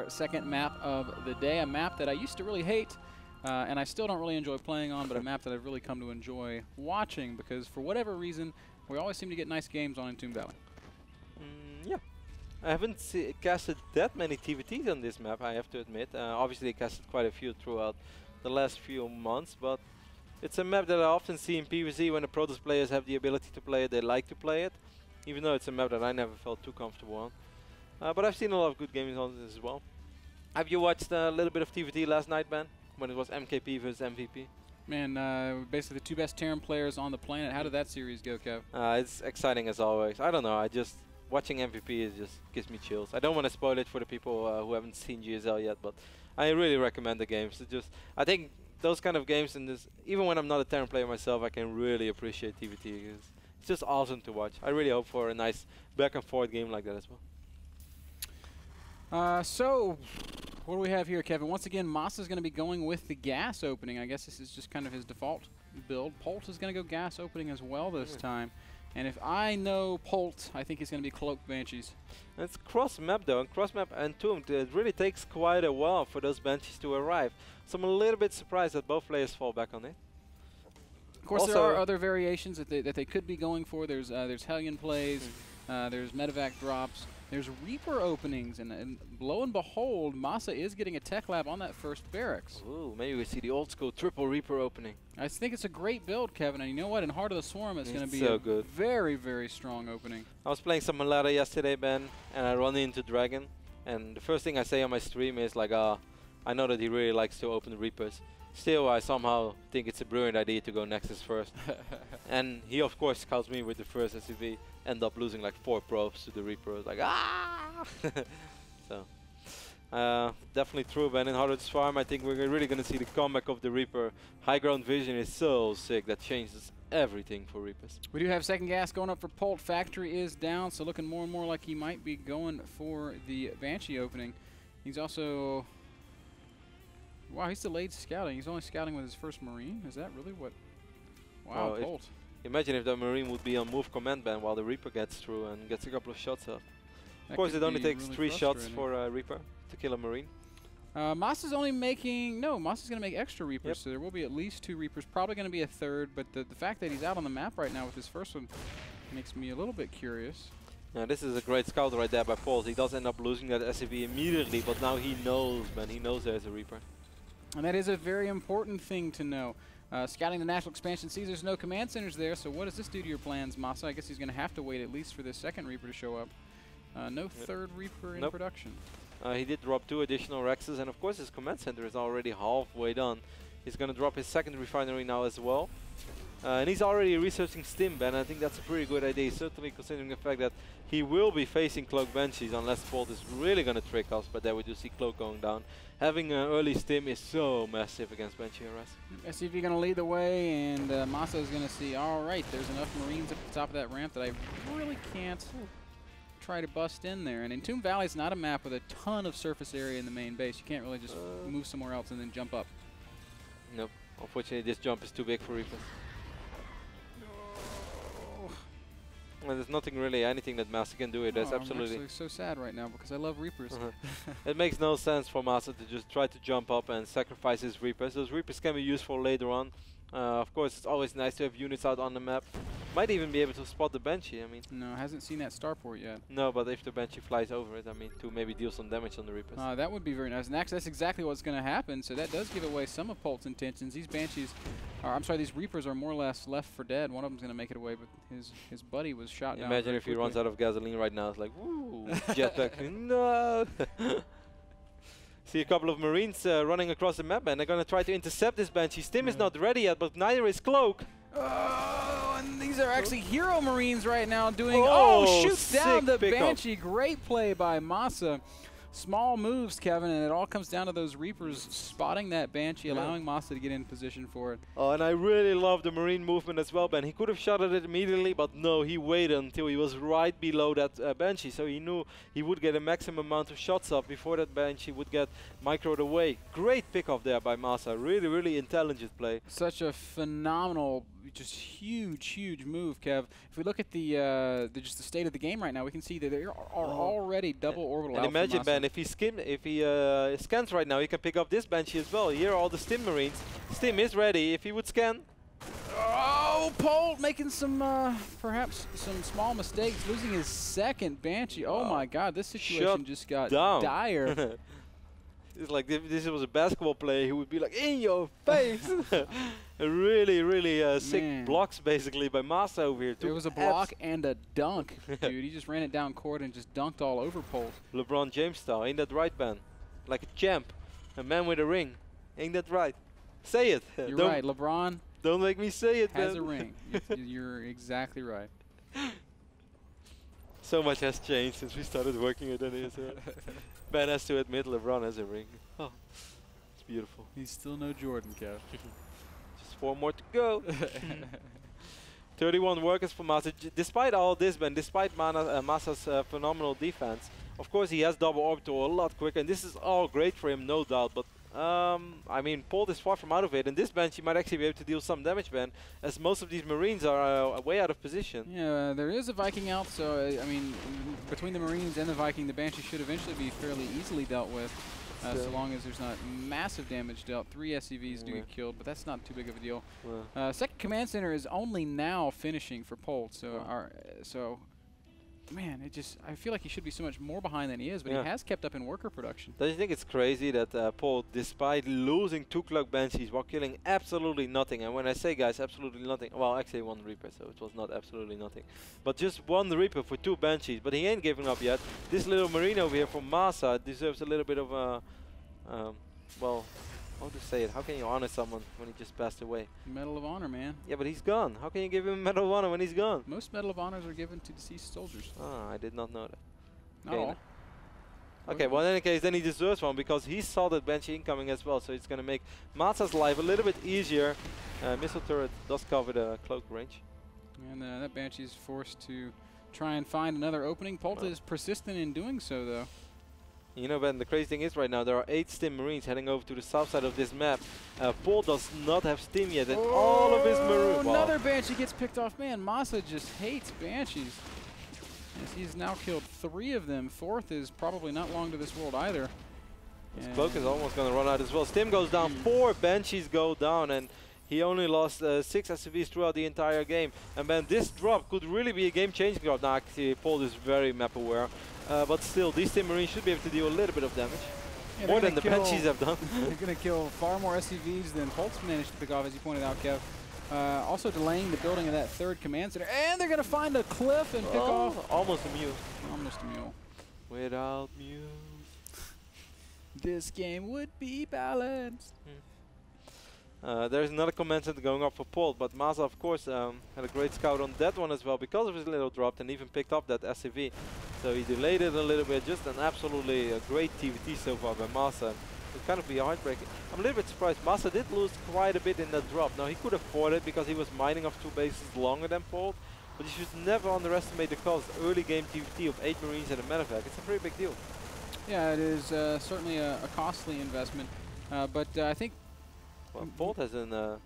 our second map of the day, a map that I used to really hate, and I still don't really enjoy playing on, but a map that I've really come to enjoy watching because for whatever reason, we always seem to get nice games on Entombed Valley. Yeah. I haven't casted that many TVTs on this map, I have to admit. Obviously I casted quite a few throughout the last few months, but it's a map that I often see in PvZ when the Protoss players have the ability to play it, they like to play it. Even though it's a map that I never felt too comfortable on. But I've seen a lot of good games on this as well. Have you watched a little bit of TVT last night, Ben? When it was MKP versus MVP? Man, basically the two best Terran players on the planet. How did that series go, Kev? It's exciting as always. I don't know, watching MVP just gives me chills. I don't want to spoil it for the people who haven't seen GSL yet, but I really recommend the games. I think those kind of games, even when I'm not a Terran player myself, I can really appreciate TVT. It's just awesome to watch. I really hope for a nice back and forth game like that as well. So, what do we have here, Kevin? Once again, Masa is going to be going with the gas opening. I guess this is just kind of his default build. Polt is going to go gas opening as well this time. And if I know Polt, I think he's going to be Cloaked Banshees. It's cross-map though, and cross-map Entombed, it really takes quite a while for those Banshees to arrive. So I'm a little bit surprised that both players fall back on it. Of course, there are other variations that they could be going for. There's Hellion plays, there's medevac drops, there's Reaper openings, and lo and behold, Masa is getting a tech lab on that first barracks. Ooh, maybe we see the old school triple Reaper opening. I think it's a great build, Kevin, and you know what? In Heart of the Swarm, it's going to be so a good. very, very strong opening. I was playing some Malada yesterday, Ben, and I run into Dragon, and the first thing I say on my stream is like, I know that he really likes to open Reapers. Still, I somehow think it's a brilliant idea to go Nexus first. And he, of course, scouts me with the first SCV, end up losing like 4 probes to the Reaper. I was like, ah! So, definitely true, Ben. In Heart of the Swarm, I think we're really going to see the comeback of the Reaper. High ground vision is so sick, that changes everything for Reapers. We do have second gas going up for Polt. Factory is down, so looking more and more like he might be going for the Banshee opening. He's also... Wow, he's delayed scouting. He's only scouting with his first Marine? Is that really what... Wow, Polt. Imagine if the Marine would be on move command ban while the Reaper gets through and gets a couple of shots off. Of course, it only takes really 3 shots for a Reaper to kill a Marine. Masa's only making... No, Masa's going to make extra Reapers, so there will be at least 2 Reapers. Probably going to be a third, but the fact that he's out on the map right now with his first one makes me a little bit curious. Yeah, this is a great scout right there by Polt. He does end up losing that SCV immediately, but now he knows, man. He knows there's a Reaper. And that is a very important thing to know. Scouting the national expansion sees there's no command centers there, so what does this do to your plans, Masa? I guess he's going to have to wait at least for this second Reaper to show up. No third Reaper in production. He did drop 2 additional Rexes, and of course his command center is already halfway done. He's going to drop his second refinery now as well. And he's already researching Stim, Ben. I think that's a pretty good idea, certainly considering the fact that he will be facing Cloak Banshees unless Polt is really going to trick us, but there we do see Cloak going down. Having an early Stim is so massive against Banshee RS. SCV going to lead the way, and Masa is going to see, all right, there's enough Marines at the top of that ramp that I really can't try to bust in there. And Entombed Valley is not a map with a ton of surface area in the main base. You can't really just move somewhere else and then jump up. Nope. Unfortunately, this jump is too big for Reapers. Well, there's nothing really, anything that Masa can do here. That's absolutely... I'm actually so sad right now because I love Reapers. It makes no sense for Masa to just try to jump up and sacrifice his Reapers. Those Reapers can be useful later on. Of course, it's always nice to have units out on the map. Might even be able to spot the Banshee, I mean. No, hasn't seen that starport yet. No, but if the Banshee flies over it, I mean, to maybe deal some damage on the Reapers. That would be very nice. And actually, that's exactly what's going to happen. So that does give away some of Polt's intentions. These Banshees, I'm sorry, these Reapers are more or less left for dead. One of them's going to make it away, but his buddy was shot down. Imagine if he runs out of gasoline right now. It's like, woo, jetpack. No! See a couple of Marines running across the map, and they're going to try to intercept this Banshee. Stim is not ready yet, but neither is Cloak. Oh, and these are actually Hero Marines right now doing... shoots down the Banshee. Great play by Masa. Small moves, Kevin, and it all comes down to those Reapers spotting that Banshee, allowing Masa to get in position for it. Oh, and I really love the Marine movement as well, Ben. He could have shot at it immediately, but no, he waited until he was right below that Banshee, so he knew he would get a maximum amount of shots up before that Banshee would get microed away. Great pick off there by Masa. Really, really intelligent play. Such a phenomenal just huge move, Kev. If we look at the just the state of the game right now, we can see that there are already double orbital. And imagine, Ben, if he scans right now, he can pick up this Banshee as well. Here are all the Stim Marines. Stim is ready. If he would scan. Oh, Polt making some perhaps some small mistakes, losing his second Banshee. Oh my God, this situation just got dire. It's like if this was a basketball player, he would be like, in your face! really sick blocks basically by Masa over here. There was a block and a dunk, dude. He just ran it down court and just dunked all over Polt. LeBron James style, ain't that right, Ben? Like a champ, a man with a ring. Ain't that right? Say it. You're right, LeBron. Don't make me say it, has Ben. A ring. You're exactly right. So much has changed since we started working with NASL. Ben has to admit LeBron has a ring. Oh, it's beautiful. He's still no Jordan, Kev. Just 4 more to go. 31 workers for Masa. Despite all this, Ben, despite Masa's phenomenal defense, of course he has double orbital a lot quicker, and this is all great for him, no doubt. But I mean, Polt is far from out of it, and this Banshee might actually be able to deal some damage, Ben, as most of these Marines are way out of position. Yeah, there is a Viking out, so I mean, between the Marines and the Viking, the Banshee should eventually be fairly easily dealt with, so long as there's not massive damage dealt. 3 SCVs do get killed, but that's not too big of a deal. Second command center is only now finishing for Polt, so man, I feel like he should be so much more behind than he is, but he has kept up in worker production. Don't you think it's crazy that Polt, despite losing 2 Cloak Banshees while killing absolutely nothing, and when I say, guys, absolutely nothing, well, actually 1 Reaper, so it was not absolutely nothing, but just 1 Reaper for 2 Banshees, but he ain't giving up yet. This little Marine over here from Masa deserves a little bit of a, well, how to say it? How can you honor someone when he just passed away? Medal of Honor, man. Yeah, but he's gone. How can you give him a Medal of Honor when he's gone? Most Medal of Honors are given to deceased soldiers. Ah, I did not know that. Not all. Okay, well in any case, then he deserves one because he saw that Banshee incoming as well, so it's going to make Masa's life a little bit easier. Missile turret does cover the cloak range. And that Banshee is forced to try and find another opening. Polt is persistent in doing so, though. You know, Ben, the crazy thing is right now there are 8 Stim Marines heading over to the south side of this map. Polt does not have Stim yet, and all of his Marines... Another Banshee gets picked off. Man, Masa just hates Banshees. Yes, he's now killed 3 of them. 4th is probably not long to this world either. His cloak is almost going to run out as well. Stim goes down, 4 Banshees go down, and he only lost 6 SCVs throughout the entire game. And Ben, this drop could really be a game-changing drop. Now, actually, Polt is very map-aware. But still, these Stim Marines should be able to deal a little bit of damage. Yeah, more than the Banshees have done. They're going to kill far more SCVs than Polt's managed to pick off, as you pointed out, Kev. Also delaying the building of that 3rd command center. And they're going to find a cliff and pick off. Almost a mule. Almost a mule. Without mules. This game would be balanced. There's another command center going up for Polt, but Masa, of course, had a great scout on that one as well because of his little drop, and even picked up that SCV. So he delayed it a little bit. Just an absolutely great TVT so far by Masa. It's kind of be heartbreaking. I'm a little bit surprised. Masa did lose quite a bit in that drop. Now, he could afford it because he was mining off 2 bases longer than Polt, but you should never underestimate the cost. Early game TVT of 8 Marines and a medevac. It's a pretty big deal. Yeah, it is certainly a costly investment, but I think... Well, Polt has a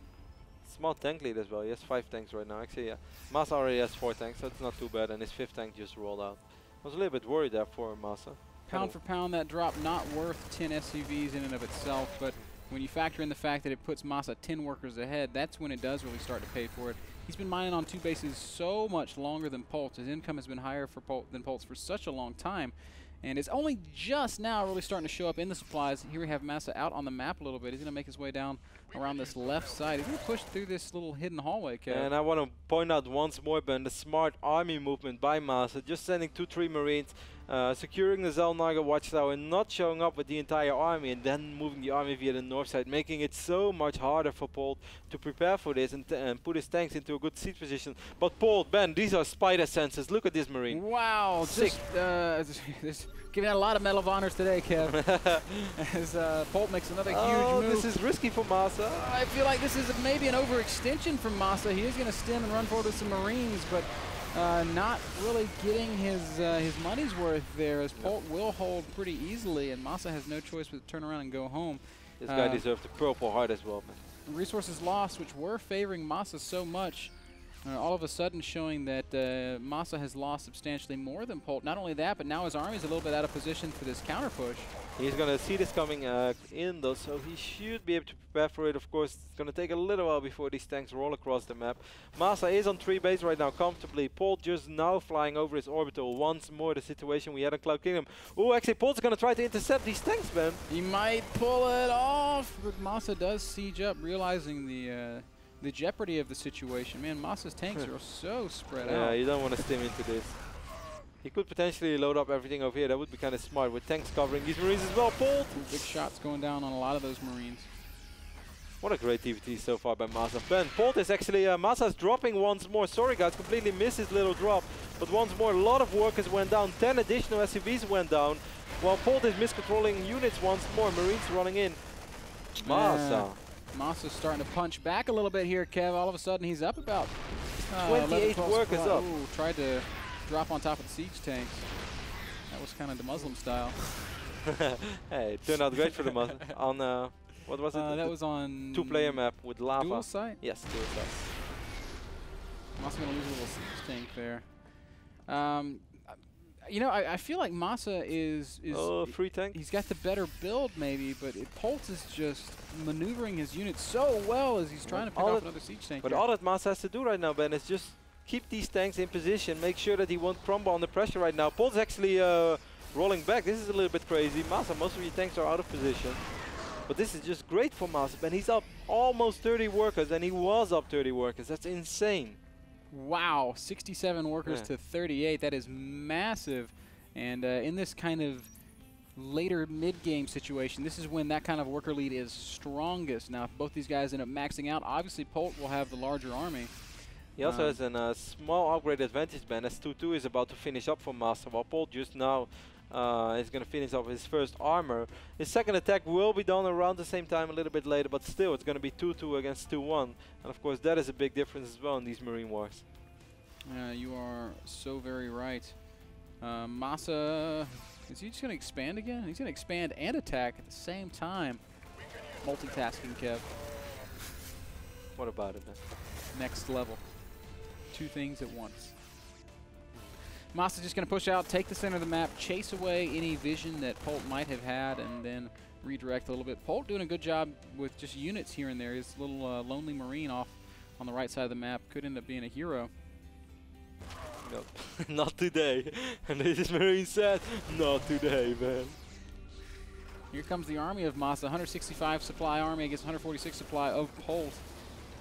small tank lead as well. He has 5 tanks right now. Actually, yeah. Masa already has 4 tanks, so it's not too bad, and his 5th tank just rolled out. I was a little bit worried there for Masa. Pound for pound, that drop not worth 10 SCVs in and of itself, but when you factor in the fact that it puts Masa 10 workers ahead, that's when it does really start to pay for it. He's been mining on 2 bases so much longer than Polt. His income has been higher for than Polt's for such a long time. And it's only just now really starting to show up in the supplies. Here we have Masa out on the map a little bit. He's going to make his way down around this left side. He's going to push through this little hidden hallway, Kev. And I want to point out once more, Ben, the smart army movement by Masa. Just sending 2-3 Marines, securing the Zelnaga watchtower, and not showing up with the entire army, and then moving the army via the north side, making it so much harder for Polt to prepare for this and put his tanks into a good siege position. But Polt, Ben, these are spider senses. Look at this Marine. Wow, sick. Just giving out a lot of Medal of Honors today, Kev. As Polt makes another huge move. This is risky for Masa. I feel like this is maybe an overextension from Masa. He is going to stem and run forward with some Marines, but not really getting his money's worth there, as Polt will hold pretty easily, and Masa has no choice but to turn around and go home. This guy deserves the Purple Heart as well, man. resources lost, which were favoring Masa so much, all of a sudden showing that Masa has lost substantially more than Polt. Not only that, but now his army is a little bit out of position for this counter push. He's going to see this coming in though, so he should be able to prepare for it. Of course, it's going to take a little while before these tanks roll across the map. Masa is on 3 base right now comfortably. Polt just now flying over his orbital. Once more the situation we had in Cloud Kingdom. Oh, actually Polt's going to try to intercept these tanks, man. He might pull it off, but Masa does siege up, realizing the jeopardy of the situation. Man, Masa's tanks are so spread out. Yeah, you don't want to stim into this. He could potentially load up everything over here. That would be kind of smart with tanks covering these Marines as well. Polt! Big shots going down on a lot of those Marines. What a great TVT so far by Masa. Ben, Polt is actually, Masa's dropping once more. Sorry guys, completely missed his little drop. But once more, a lot of workers went down. 10 additional SCVs went down. While Polt is miscontrolling units once more. Marines running in. Masa. Masa's starting to punch back a little bit here, Kev. All of a sudden, he's up about 28 workers up. Ooh, tried to drop on top of the siege tanks. That was kind of the Muslim style. Hey, it turned out great for the Muslim. On, what was it? That was on... 2-player map with lava. Dual site? Yes, dual site. I'm also going to lose a little siege tank there. You know, I feel like Masa is oh, free tank. He's got the better build maybe, but Polt is just maneuvering his units so well as he's trying to pick off another siege tank. But all that Masa has to do right now, Ben, is just keep these tanks in position, make sure that he won't crumble under pressure right now. Polt's actually rolling back. This is a little bit crazy. Masa, most of your tanks are out of position. But this is just great for Masa, Ben. He's up almost 30 workers, and he was up 30 workers. That's insane. Wow, 67 workers to 38. That is massive. And in this kind of later mid-game situation, this is when that kind of worker lead is strongest. Now, if both these guys end up maxing out, obviously Polt will have the larger army. He also has a small upgrade advantage, Ben, as 2-2 is about to finish up for Masa, while Polt just now is going to finish off his first armor. His second attack will be done around the same time, a little bit later, but still it's going to be 2-2 against 2-1. And of course that is a big difference as well in these Marine Wars. You are so very right. Masa, is he just going to expand again? He's going to expand and attack at the same time. Multitasking, Kev. What about it then? Next level. 2 things at once. Masa just going to push out, take the center of the map, chase away any vision that Polt might have had, and then redirect a little bit. Polt doing a good job with just units here and there. His little lonely Marine off on the right side of the map could end up being a hero. Nope, not today. And this is Marine said, not today, man. Here comes the army of Masa, 165 supply army against 146 supply of Polt.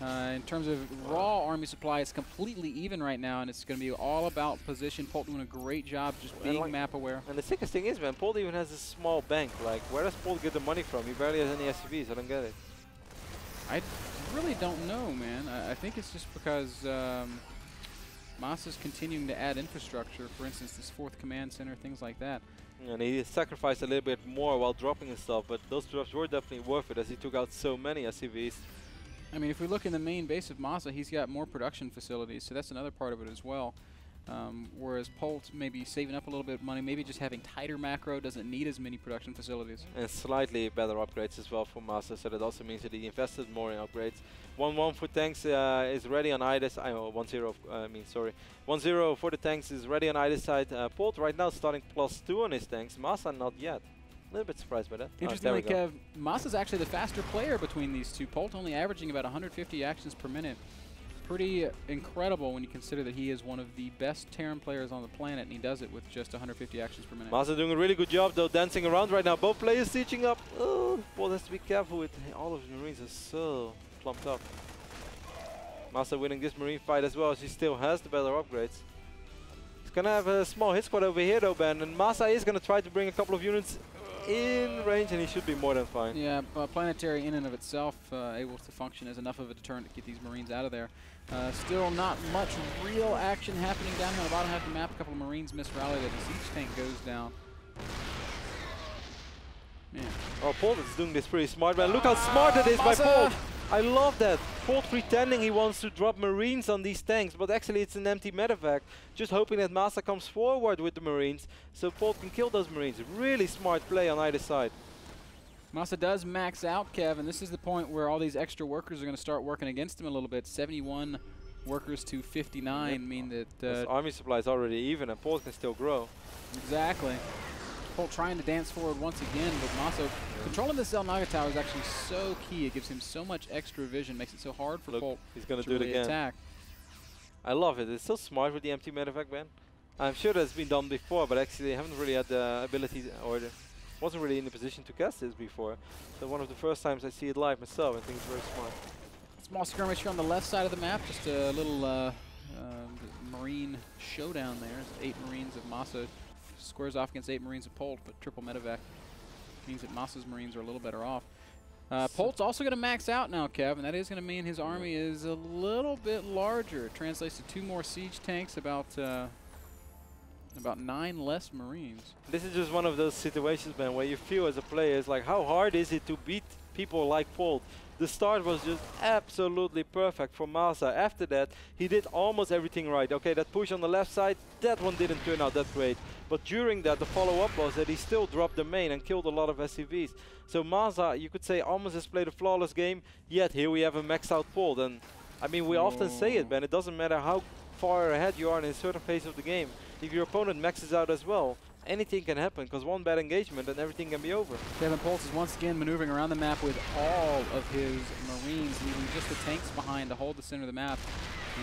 In terms of raw army supply, it's completely even right now, and it's going to be all about position. Polt doing a great job just being map aware. And the sickest thing is, man, Polt even has a small bank. Like, where does Polt get the money from? He barely has any SCVs. I don't get it. I really don't know, man. I think it's just because Masa's continuing to add infrastructure. For instance, this 4th command center, things like that. And he sacrificed a little bit more while dropping his stuff, but those drops were definitely worth it as he took out so many SCVs. I mean, if we look in the main base of Masa, he's got more production facilities, so that's another part of it as well. Whereas Polt maybe saving up a little bit of money, maybe just having tighter macro, doesn't need as many production facilities. And slightly better upgrades as well for Masa, so that also means that he invested more in upgrades. 1-1 for tanks is ready on either side. 1-0, 1-0 for the tanks is ready on either side. Polt right now starting +2 on his tanks. Masa not yet. A little bit surprised by that. Interestingly, Kev, Masa's actually the faster player between these two. Polt only averaging about 150 actions per minute. Pretty incredible when you consider that he is one of the best Terran players on the planet, and he does it with just 150 actions per minute. Masa doing a really good job, though, dancing around right now. Both players sieging up. Oh, Polt has to be careful with all of the Marines are so plumped up. Masa winning this Marine fight as well, as he still has the better upgrades. He's going to have a small hit squad over here, though, Ben, and Masa is going to try to bring a couple of units in range, and he should be more than fine. Yeah, planetary in and of itself able to function as enough of a deterrent to get these Marines out of there. Still not much real action happening down here on the bottom half of the map. A couple of Marines misrallied as the siege tank goes down. Man. Oh, Polt is doing this pretty smart, man. Look how smart it is by Polt. I love that. Polt pretending he wants to drop Marines on these tanks, but actually it's an empty medevac. Just hoping that Masa comes forward with the Marines so Polt can kill those Marines. Really smart play on either side. Masa does max out, Kev, and this is the point where all these extra workers are going to start working against him a little bit. 71 workers to 59 mean that... His army supply is already even, and Polt can still grow. Exactly. Polt trying to dance forward once again, but Masa controlling this Xel'Naga tower is actually so key. It gives him so much extra vision, makes it so hard for Polt he's gonna to do really it again. attack. I love it. It's so smart with the empty medevac ban. I'm sure that's been done before, but actually they haven't really had the ability or wasn't really in the position to cast this before. So one of the first times I see it live myself, I think it's very smart. Small skirmish here on the left side of the map, just a little marine showdown there. 8 Marines of Masa squares off against 8 Marines of Polt, but triple medevac means that Masa's Marines are a little better off. Polt's also going to max out now, Kev, and that is going to mean his army is a little bit larger. It translates to 2 more siege tanks, about 9 less Marines. This is just one of those situations, man, where you feel as a player, it's like, how hard is it to beat people like Polt? The start was just absolutely perfect for Masa. After that, he did almost everything right. Okay, that push on the left side, that one didn't turn out that great. But during that, the follow-up was that he still dropped the main and killed a lot of SCVs. So Masa, you could say, almost has played a flawless game, yet here we have a maxed out Polt. And I mean, we often say it, man, it doesn't matter how far ahead you are in a certain phase of the game. If your opponent maxes out as well, anything can happen, because one bad engagement and everything can be over. Kevin Polt is once again maneuvering around the map with all of his Marines, leaving just the tanks behind to hold the center of the map,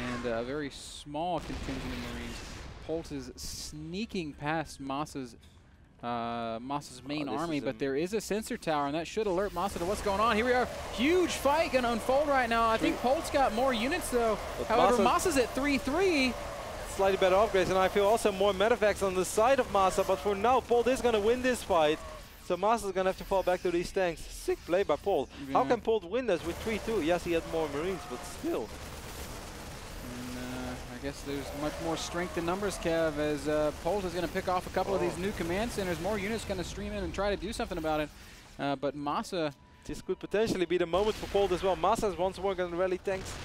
and a very small contingent of Marines. Polt is sneaking past Masa's main army, but there is a sensor tower, and that should alert Masa to what's going on. Here we are, huge fight going to unfold right now. I think Polt's got more units though. But however, Masa's at 3-3. Slightly better upgrades, and I feel also more medevacs on the side of Masa, but for now, Polt is going to win this fight. So Masa's going to have to fall back to these tanks. Sick play by Polt. Yeah. How can Polt win this with 3-2? Yes, he had more Marines, but still. And, I guess there's much more strength in numbers, Kev, as Polt is going to pick off a couple of these new command centers. More units going to stream in and try to do something about it. But Masa... This could potentially be the moment for Polt as well. Masa is once more going to rally tanks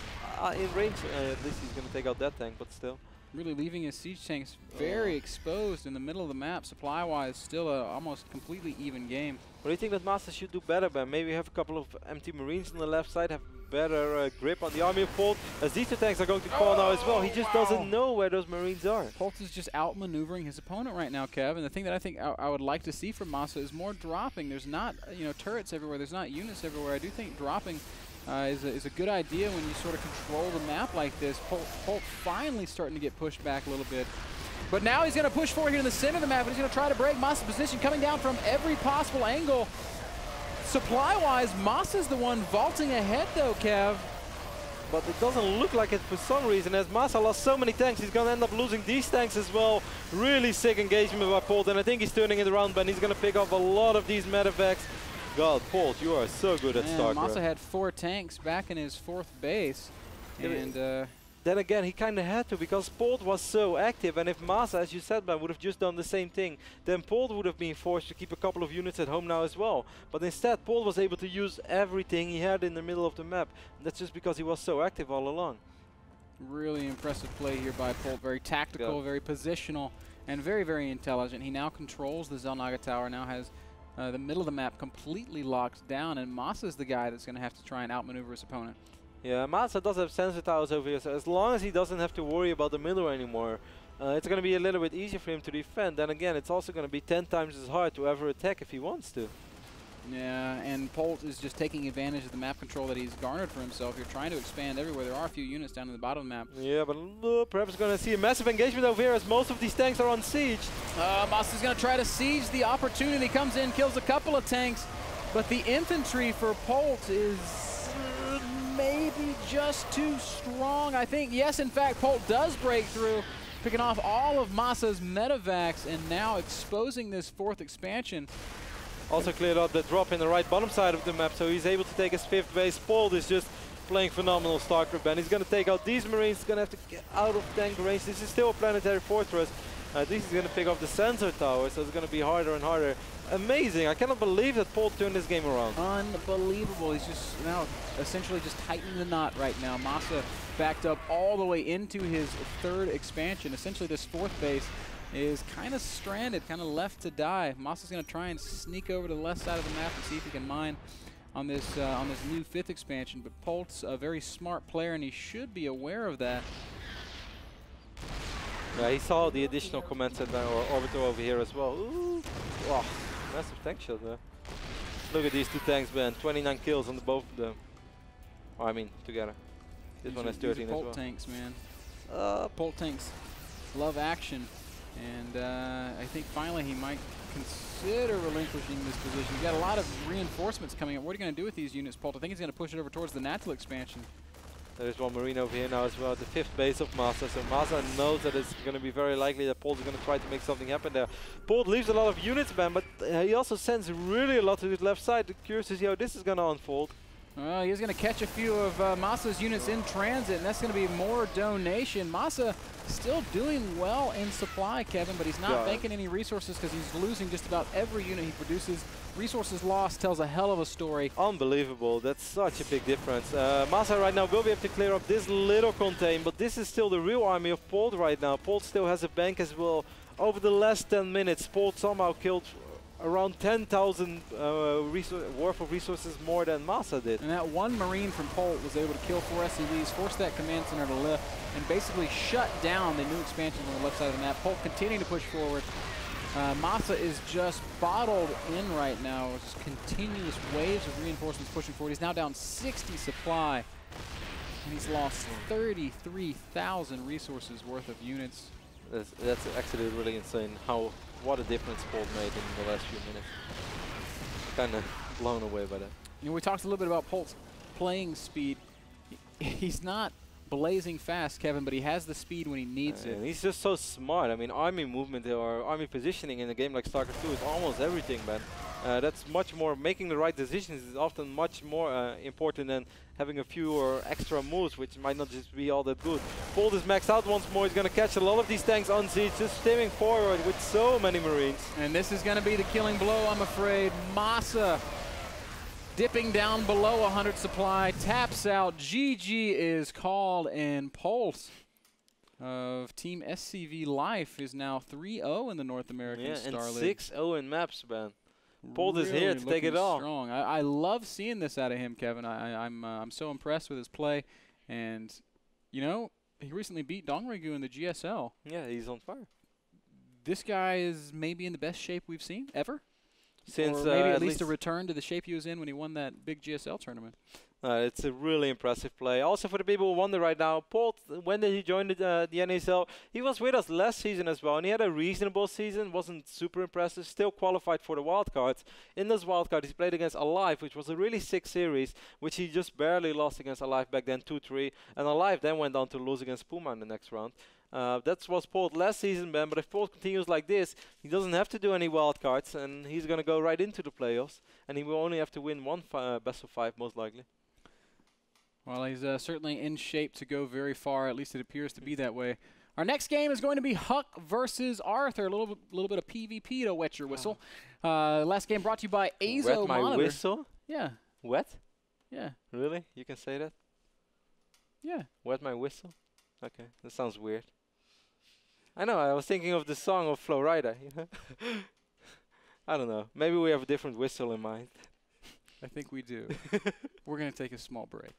in range. At least he's going to take out that tank, but still. Really leaving his siege tanks very exposed in the middle of the map. Supply-wise, still a almost completely even game. What do you think that Masa should do better, Ben? Maybe have a couple of empty Marines on the left side, have better grip on the army of Polt, as these 2 tanks are going to fall now as well. He just doesn't know where those Marines are. Polt is just outmaneuvering his opponent right now, Kev. And the thing that I think I would like to see from Masa is more dropping. There's not, turrets everywhere. There's not units everywhere. I do think dropping is a good idea when you sort of control the map like this. Polt finally starting to get pushed back a little bit. But now he's going to push forward here in the center of the map, and he's going to try to break Masa's position, coming down from every possible angle. Supply-wise, Masa's the one vaulting ahead, though, Kev. But it doesn't look like it for some reason, as Masa lost so many tanks, he's going to end up losing these tanks as well. Really sick engagement by Polt, and I think he's turning it around, but he's going to pick off a lot of these medevacs. God, Polt, you are so good at StarCraft. Masa had 4 tanks back in his 4th base, and... then again, he kind of had to, because Polt was so active, and if Masa, as you said, man, would have just done the same thing, then Polt would have been forced to keep a couple of units at home now as well. But instead, Polt was able to use everything he had in the middle of the map. And that's just because he was so active all along. Really impressive play here by Polt. Very tactical, very positional, and very, very intelligent. He now controls the Xel'Naga tower, now has the middle of the map completely locked down, and Masa's the guy that's going to have to try and outmaneuver his opponent. Yeah, Masa does have sensor towers over here, so as long as he doesn't have to worry about the middle anymore, it's going to be a little bit easier for him to defend. Then again, it's also going to be 10 times as hard to ever attack if he wants to. Yeah, and Polt is just taking advantage of the map control that he's garnered for himself. You're trying to expand everywhere. There are a few units down in the bottom of the map. Yeah, but perhaps going to see a massive engagement over here as most of these tanks are on siege. Masa's going to try to siege the opportunity. Comes in, kills a couple of tanks, but the infantry for Polt is maybe just too strong, I think. Yes, in fact, Polt does break through, picking off all of Masa's medevacs, and now exposing this 4th expansion. Also cleared out the drop in the right bottom side of the map, so he's able to take his 5th base. Polt is just playing phenomenal StarCraft, and he's going to take out these Marines. He's going to have to get out of tank range. This is still a planetary fortress. This is going to pick up the sensor tower, so it's going to be harder and harder. Amazing. I cannot believe that Polt turned this game around. Unbelievable. He's just now essentially just tightening the knot right now. Masa backed up all the way into his 3rd expansion, essentially this 4th base. is kind of stranded, kind of left to die. Masa's going to try and sneak over to the left side of the map and see if he can mine on this new 5th expansion. But Polt's a very smart player, and he should be aware of that. Yeah, he saw the additional command center or orbiter over here as well. Ooh, wow, massive tank shot there. Look at these two tanks, man. 29 kills on the both of them. Oh, I mean, together. This one has 13 as well. Polt tanks, man. Polt tanks love action, and I think finally he might consider relinquishing this position. He's got a lot of reinforcements coming up. What are you going to do with these units, Polt? I think he's going to push it over towards the NASL expansion. There's one Marine over here now as well, the 5th base of Masa. So Masa knows that it's going to be very likely that Polt is going to try to make something happen there. Polt leaves a lot of units, man, but he also sends really a lot to the left side. Curious to see how this is going to unfold. Well, he's going to catch a few of Masa's units in transit, and that's going to be more donation. Masa still doing well in supply, Kevin, but he's not banking any resources because he's losing just about every unit he produces. Resources lost tells a hell of a story. Unbelievable. That's such a big difference. Masa right now will be able to clear up this little contain, but this is still the real army of Polt right now. Polt still has a bank as well. Over the last 10 minutes, Polt somehow killed around 10,000 worth of resources more than Masa did. And that one Marine from Polt was able to kill 4 SCVs, force that command center to lift, and basically shut down the new expansion on the left side of the map. Polt continuing to push forward. Masa is just bottled in right now. Just continuous waves of reinforcements pushing forward. He's now down 60 supply, and he's lost 33,000 resources worth of units. That's actually really insane what a difference Polt made in the last few minutes. Kind of blown away by that. You know, we talked a little bit about Polt's playing speed. He's not blazing fast, Kevin, but he has the speed when he needs it. He's just so smart. I mean, army movement or army positioning in a game like StarCraft 2 is almost everything, man. That's much more, making the right decisions is often much more important than having a few extra moves, which might not just be all that good. Polt is maxed out once more. He's going to catch a lot of these tanks on siege, just steaming forward with so many Marines. And this is going to be the killing blow, I'm afraid. Masa dipping down below 100 supply, taps out. GG is called, and Polt of Team SCV Life is now 3-0 in the North American Star League. And 6-0 in maps, man. Polt is here to take it all. Strong. I love seeing this out of him, Kevin. I'm so impressed with his play, and you know, he recently beat Dongrigu in the GSL. Yeah, he's on fire. This guy is maybe in the best shape we've seen ever. Since or maybe at least a return to the shape he was in when he won that big GSL tournament. It's a really impressive play. Also for the people who wonder right now, Polt, when did he join the NASL? He was with us last season as well, and he had a reasonable season, wasn't super impressive, still qualified for the wildcards. In those wildcards, he played against Alive, which was a really sick series, which he just barely lost against Alive back then, 2-3, and Alive then went on to lose against Puma in the next round. That was Polt last season, Ben, but if Polt continues like this, he doesn't have to do any wildcards, and he's going to go right into the playoffs, and he will only have to win one best of 5, most likely. Well, he's certainly in shape to go very far. At least it appears to be that way. Our next game is going to be Huck versus Arthur. A little bit of PvP to wet your whistle. Last game brought to you by Azo Wet my Monitor. whistle? Yeah. Wet? Yeah. Really? You can say that? Yeah. Wet my whistle? Okay, that sounds weird. I know, I was thinking of the song of Flo Rida. You know? I don't know. Maybe we have a different whistle in mind. I think we do. We're going to take a small break.